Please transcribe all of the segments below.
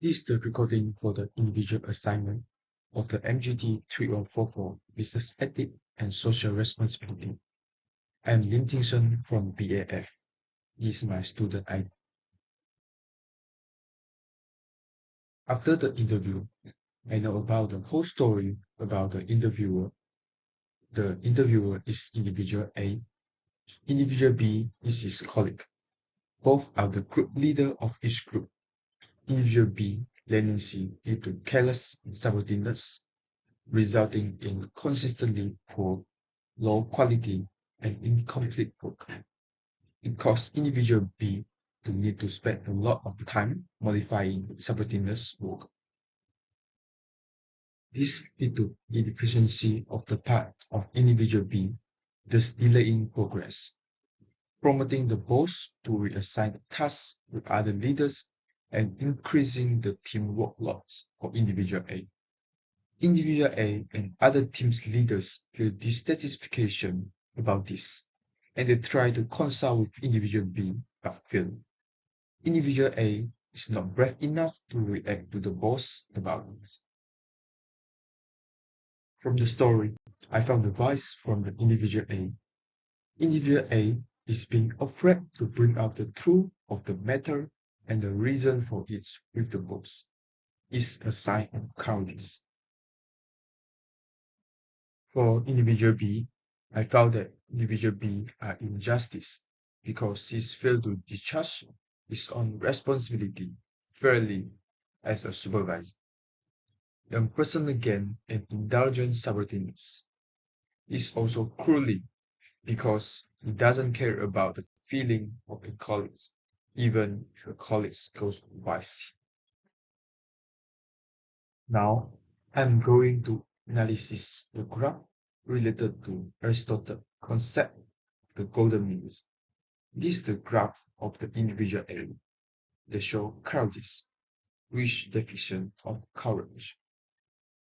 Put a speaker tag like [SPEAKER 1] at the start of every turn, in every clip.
[SPEAKER 1] This is the recording for the individual assignment of the MGT 3144 Business Ethics and Social Responsibility. I am Lim Ting Shen from BAF. This is my student ID. After the interview, I know about the whole story about the interviewer. The interviewer is individual A. Individual B is his colleague. Both are the group leader of each group. Individual B leniency due to careless subordinates, resulting in consistently poor, low quality, and incomplete work. It caused individual B to need to spend a lot of time modifying subordinates' work. This led to inefficiency of the part of individual B, thus delaying progress, promoting the boss to reassign tasks with other leaders and increasing the team workloads for individual A. Individual A and other team's leaders feel dissatisfaction about this, and they try to consult with individual B but fail. Individual A is not brave enough to react to the boss about this. From the story, I found advice from the individual A. Individual A is being afraid to bring out the truth of the matter and the reason for it with the boss. Is a sign of cowardice. For individual B, I found that individual B are injustice because he's failed to discharge his own responsibility fairly as a supervisor. The personal gain and indulgent subordinates is also cruelly because he doesn't care about the feeling of the colleagues, even if the colleagues goes vice. Now, I'm going to analysis the graph related to Aristotle's concept of the golden means. This is the graph of the individual A. They show courageous, which definition of courage.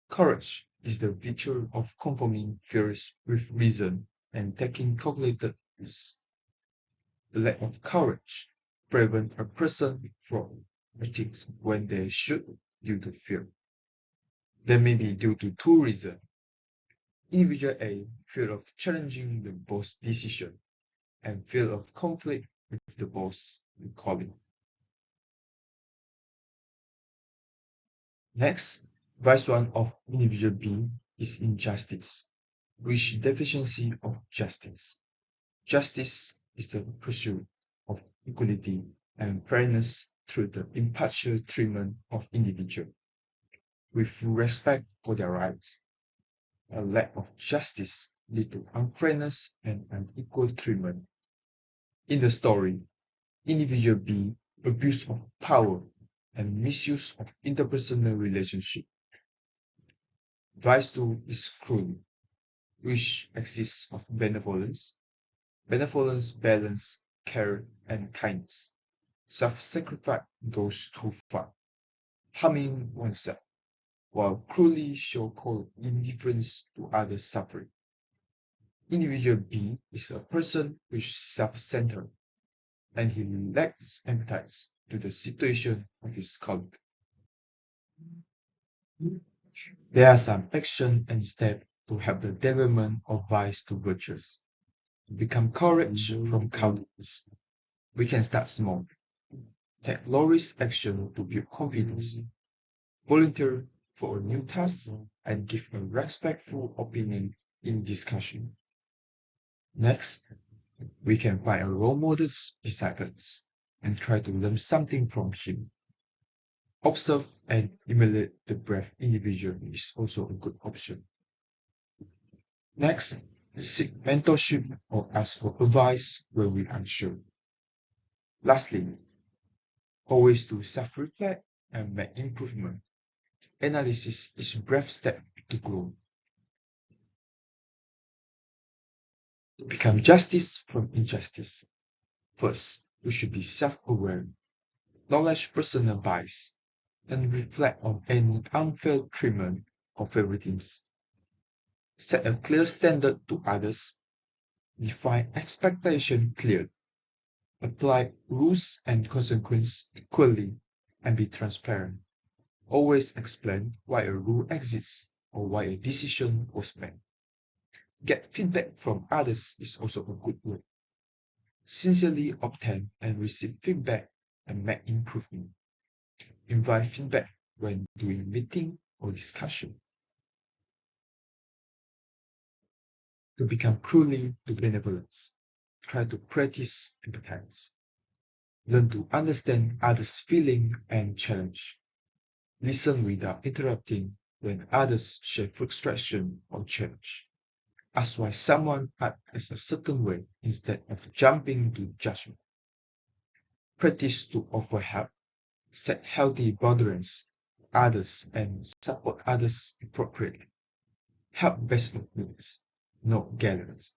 [SPEAKER 1] Courage is the virtue of conforming fears with reason and taking calculated risks. The lack of courage prevents a person from acting when they should due to fear. That may be due to two reasons. Individual A, fear of challenging the boss' decision, and fear of conflict with the boss and colleague. Next, vice one of individual B is injustice, which deficiency of justice. Justice is the pursuit of equality and fairness through the impartial treatment of individuals, with respect for their rights. A lack of justice leads to unfairness and unequal treatment. In the story, individual B abuse of power and misuse of interpersonal relationship. Vice 2 is cruel, which exists of benevolence. Benevolence balance care and kindness. Self-sacrifice goes too far, harming oneself, while cruelly show cold indifference to others' suffering. Individual B is a person who is self-centered, and he lacks empathy to the situation of his colleague. There are some action and steps to help the development of vice to virtues. Become courage from cowardice. We can start small. Take low-risk action to build confidence. Volunteer for a new task and give a respectful opinion in discussion. Next, we can find a role model beside us and try to learn something from him. Observe and emulate the brave individual is also a good option. Next, seek mentorship or ask for advice when we are unsure. Lastly, always do self-reflect and make improvement. Analysis is a brave step to grow. To become justice from injustice. First, we should be self-aware, acknowledge personal bias, and reflect on any unfair treatment or favoritism. Set a clear standard to others. Define expectation clearly. Apply rules and consequences equally and be transparent. Always explain why a rule exists or why a decision was made. Get feedback from others is also a good way. Sincerely obtain and receive feedback and make improvement. Invite feedback when doing meeting or discussion. To become truly to benevolence, try to practice empathize. Learn to understand others' feeling and challenge. Listen without interrupting when others share frustration or challenge. Ask why someone acts a certain way instead of jumping to judgment. Practice to offer help. Set healthy boundaries with others and support others appropriately. Help based on needs, not gathers.